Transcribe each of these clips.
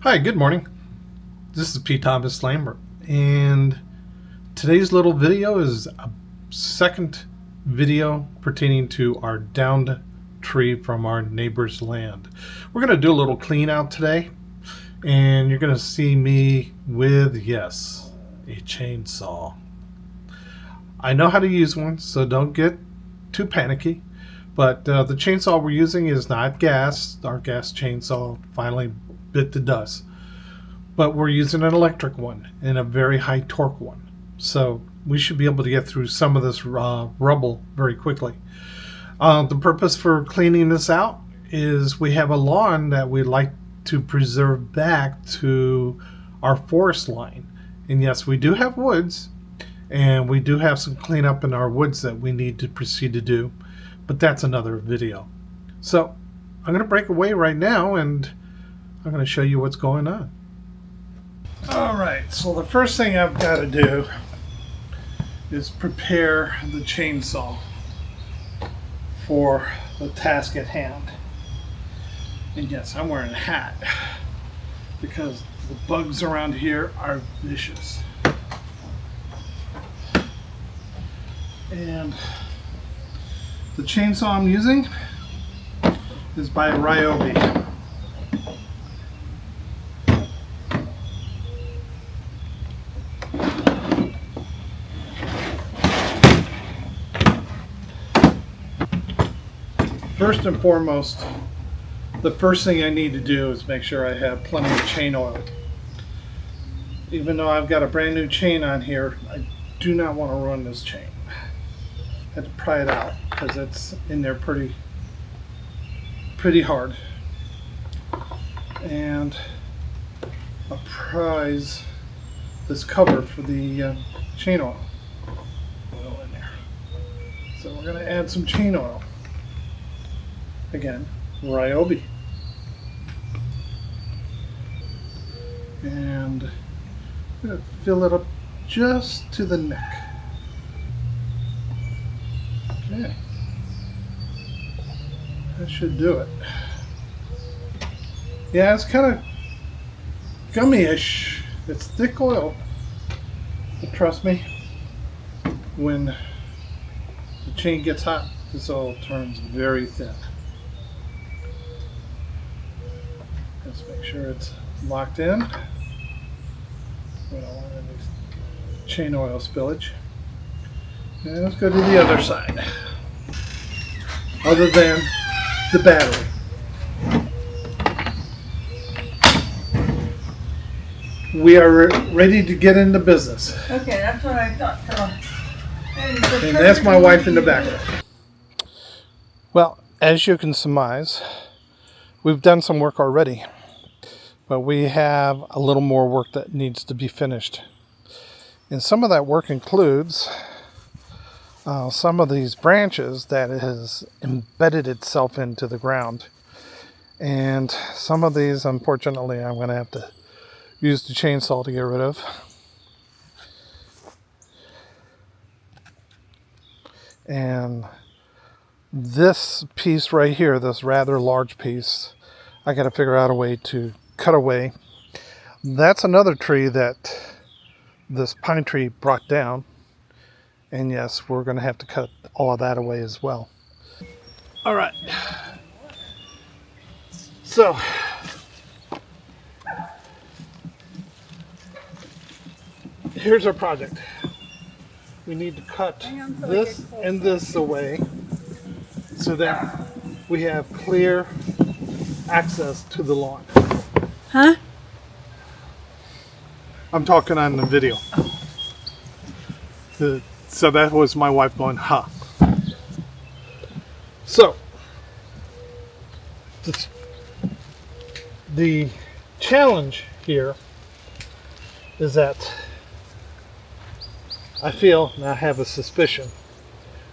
Hi, good morning. This is P. Thomas Lambert, and today's little video is a second video pertaining to our downed tree from our neighbor's land. We're going to do a little clean out today, and you're going to see me with, yes, a chainsaw. I know how to use one, so don't get too panicky. But the chainsaw we're using is not gas. Our gas chainsaw finally bit the dust. But we're using an electric one and a very high torque one. So we should be able to get through some of this rubble very quickly. The purpose for cleaning this out is we have a lawn that we like to preserve back to our forest line. And yes, we do have woods, and we do have some cleanup in our woods that we need to proceed to do. But that's another video. So I'm going to break away right now, and I'm going to show you what's going on. Alright, so the first thing I've got to do is prepare the chainsaw for the task at hand. And yes, I'm wearing a hat because the bugs around here are vicious. And the chainsaw I'm using is by Ryobi. First and foremost, the first thing I need to do is make sure I have plenty of chain oil. Even though I've got a brand new chain on here, I do not want to run this chain. I had to pry it out because it's in there pretty hard. And I'll prise this cover for the chain oil in there. So we're going to add some chain oil. Again, Ryobi. And I'm going to fill it up just to the neck. Okay. That should do it. Yeah, it's kind of gummy-ish. It's thick oil. But trust me, when the chain gets hot, this oil turns very thin. Let's make sure it's locked in. We don't want any chain oil spillage. And let's go to the other side. Other than the battery. We are ready to get into business. Okay, that's what I thought. And that's my wife in the background. Well, as you can surmise, we've done some work already, but we have a little more work that needs to be finished. And some of that work includes some of these branches that has embedded itself into the ground. And some of these, unfortunately, I'm going to have to use the chainsaw to get rid of. And this piece right here, this rather large piece, I got to figure out a way to cut away. That's another tree that this pine tree brought down. And yes, we're going to have to cut all of that away as well. All right. So, here's our project. We need to cut this and this away so that we have clear access to the lawn. Huh? I'm talking on the video. So that was my wife going, huh. So, the challenge here is that I feel, and I have a suspicion,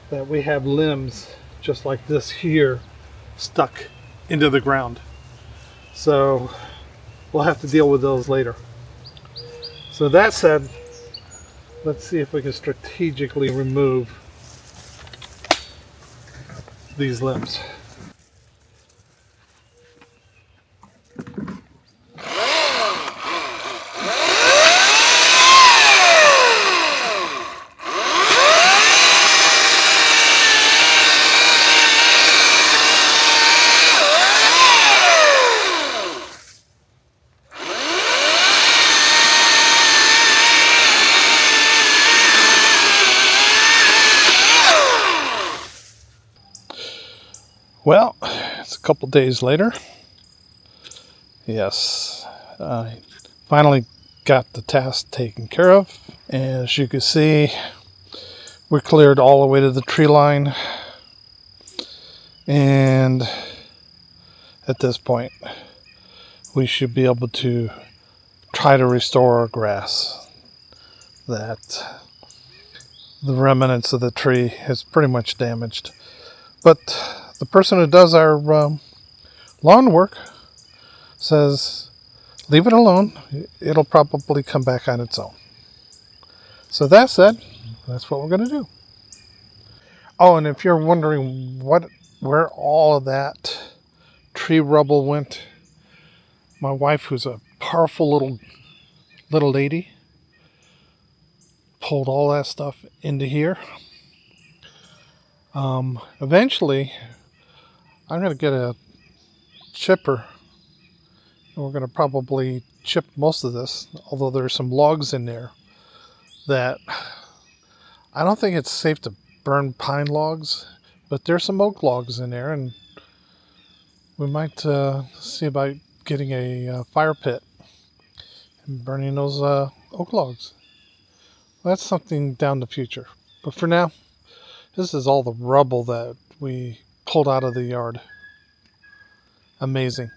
that we have limbs just like this here stuck into the ground. So, we'll have to deal with those later. So that said, let's see if we can strategically remove these limbs. Well, it's a couple days later. Yes, I finally got the task taken care of. And as you can see, we cleared all the way to the tree line. And at this point, we should be able to try to restore our grass. That the remnants of the tree is pretty much damaged. But the person who does our lawn work says, leave it alone. It'll probably come back on its own. So that said, that's what we're going to do. Oh, and if you're wondering where all of that tree rubble went, my wife, who's a powerful little lady, pulled all that stuff into here. Eventually, I'm going to get a chipper, and we're going to probably chip most of this, although there's some logs in there that I don't think it's safe to burn pine logs, but there's some oak logs in there, and we might see about getting a fire pit and burning those oak logs. That's something down the future. But for now, this is all the rubble that we pulled out of the yard. Amazing.